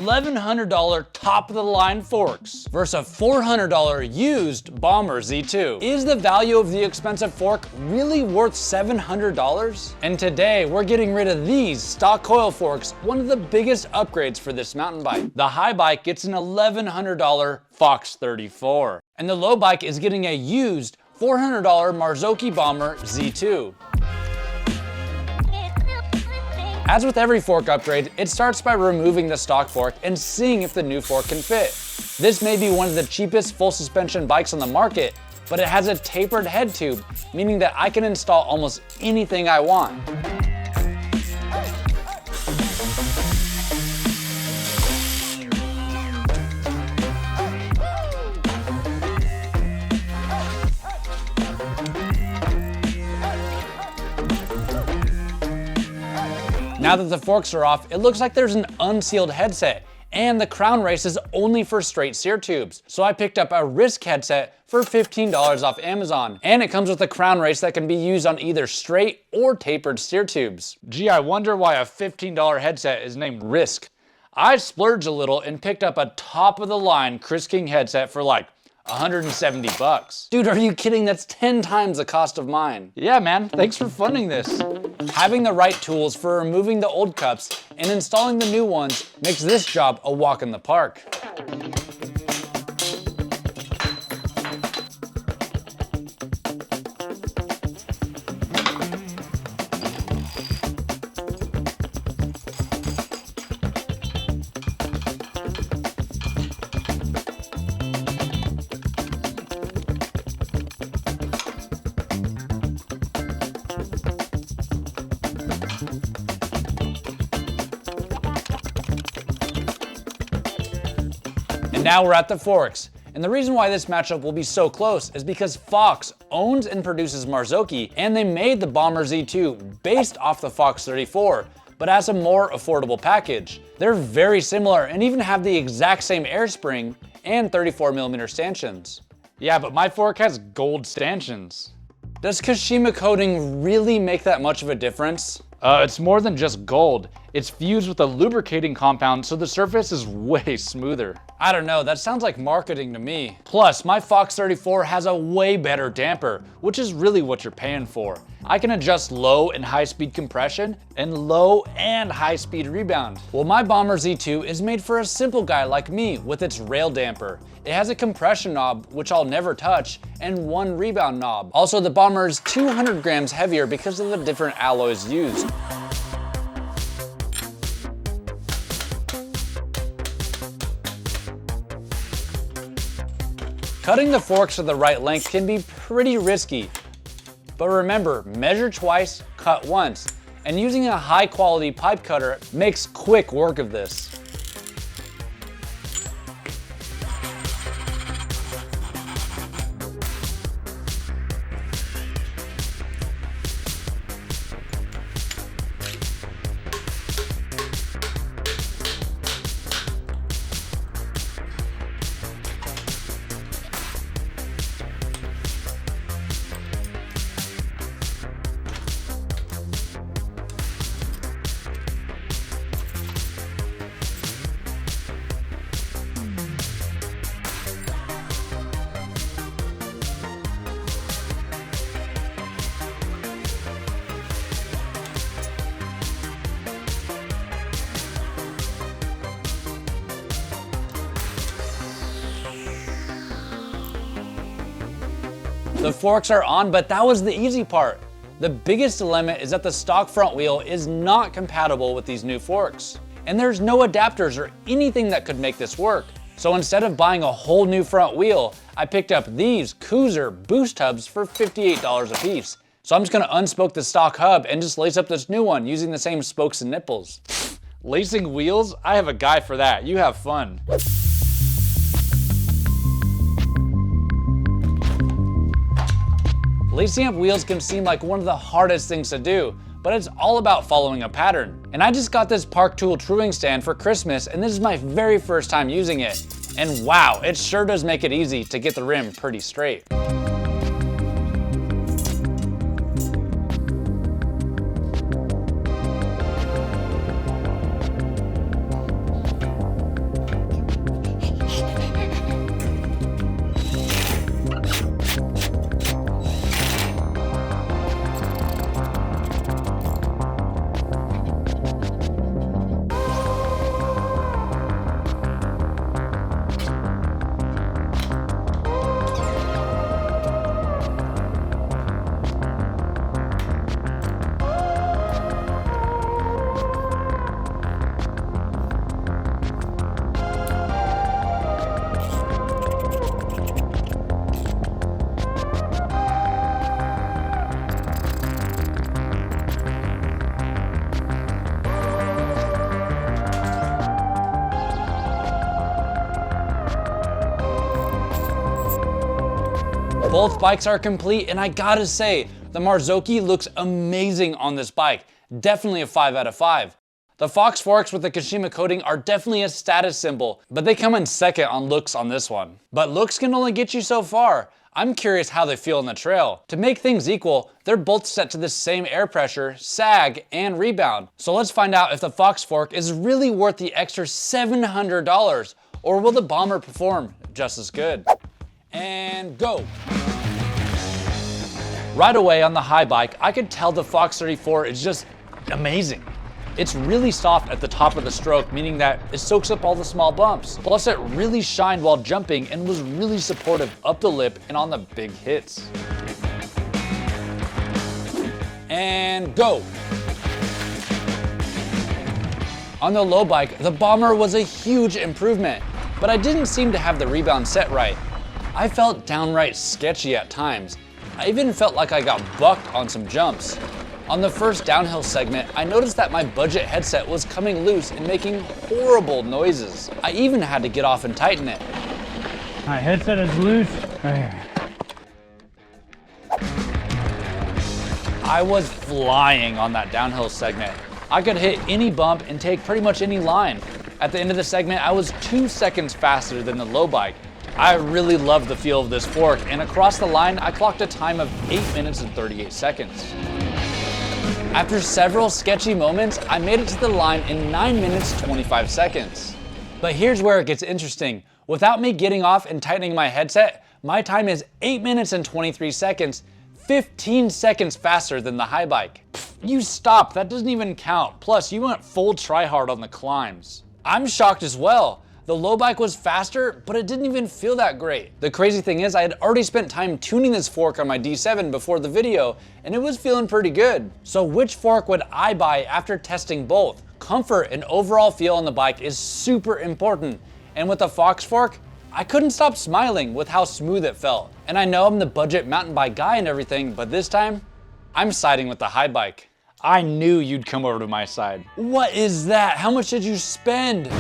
$1,100 top-of-the-line forks versus a $400 used Bomber Z2. Is the value of the expensive fork really worth $700? And today, we're getting rid of these stock coil forks, one of the biggest upgrades for this mountain bike. The high bike gets an $1,100 Fox 34, and the low bike is getting a used $400 Marzocchi Bomber Z2. As with every fork upgrade, it starts by removing the stock fork and seeing if the new fork can fit. This may be one of the cheapest full suspension bikes on the market, but it has a tapered head tube, meaning that I can install almost anything I want. Now that the forks are off, it looks like there's an unsealed headset, and the crown race is only for straight sear tubes. So I picked up a Risk headset for $15 off Amazon, and it comes with a crown race that can be used on either straight or tapered steer tubes. Gee, I wonder why a $15 headset is named Risk. I splurged a little and picked up a top-of-the-line Chris King headset for like 170 bucks. Dude, are you kidding? That's 10 times the cost of mine. Yeah, man, thanks for funding this. Having the right tools for removing the old cups and installing the new ones makes this job a walk in the park. And now we're at the forks. And the reason why this matchup will be so close is because Fox owns and produces Marzocchi, and they made the Bomber Z2 based off the Fox 34, but as a more affordable package. They're very similar and even have the exact same air spring and 34mm stanchions. Yeah, but my fork has gold stanchions. Does Kashima coating really make that much of a difference? It's more than just gold. It's fused with a lubricating compound, so the surface is way smoother. I don't know, that sounds like marketing to me. Plus, my Fox 34 has a way better damper, which is really what you're paying for. I can adjust low and high speed compression and low and high speed rebound. Well, my Bomber Z2 is made for a simple guy like me with its rail damper. It has a compression knob, which I'll never touch, and one rebound knob. Also, the Bomber is 200 grams heavier because of the different alloys used. Cutting the forks to the right length can be pretty risky, but remember, measure twice, cut once, and using a high quality pipe cutter makes quick work of this. The forks are on, but that was the easy part. The biggest dilemma is that the stock front wheel is not compatible with these new forks. And there's no adapters or anything that could make this work. So instead of buying a whole new front wheel, I picked up these Cruiser boost hubs for $58 a piece. So I'm just gonna unspoke the stock hub and just lace up this new one using the same spokes and nipples. Lacing wheels? I have a guy for that. You have fun. Lacing up wheels can seem like one of the hardest things to do, but it's all about following a pattern. And I just got this Park Tool truing stand for Christmas, and this is my very first time using it. And wow, it sure does make it easy to get the rim pretty straight. Both bikes are complete, and I gotta say, the Marzocchi looks amazing on this bike. Definitely a 5 out of 5. The Fox forks with the Kashima coating are definitely a status symbol, but they come in second on looks on this one. But looks can only get you so far. I'm curious how they feel on the trail. To make things equal, they're both set to the same air pressure, sag, and rebound. So let's find out if the Fox fork is really worth the extra $700, or will the Bomber perform just as good? And go. Right away on the high bike, I could tell the Fox 34 is just amazing. It's really soft at the top of the stroke, meaning that it soaks up all the small bumps. Plus it really shined while jumping and was really supportive up the lip and on the big hits. And go. On the low bike, the Bomber was a huge improvement, but I didn't seem to have the rebound set right. I felt downright sketchy at times. I even felt like I got bucked on some jumps. On the first downhill segment, I noticed that my budget headset was coming loose and making horrible noises. I even had to get off and tighten it. My headset is loose. Right here. I was flying on that downhill segment. I could hit any bump and take pretty much any line. At the end of the segment, I was 2 seconds faster than the low bike. I really loved the feel of this fork, and across the line, I clocked a time of 8 minutes and 38 seconds. After several sketchy moments, I made it to the line in 9 minutes 25 seconds. But here's where it gets interesting. Without me getting off and tightening my headset, my time is 8 minutes and 23 seconds, 15 seconds faster than the high bike. Pfft, you stopped, that doesn't even count. Plus, you went full try-hard on the climbs. I'm shocked as well. The low bike was faster, but it didn't even feel that great. The crazy thing is I had already spent time tuning this fork on my D7 before the video, and it was feeling pretty good. So which fork would I buy after testing both? Comfort and overall feel on the bike is super important. And with the Fox fork, I couldn't stop smiling with how smooth it felt. And I know I'm the budget mountain bike guy and everything, but this time, I'm siding with the high bike. I knew you'd come over to my side. What is that? How much did you spend?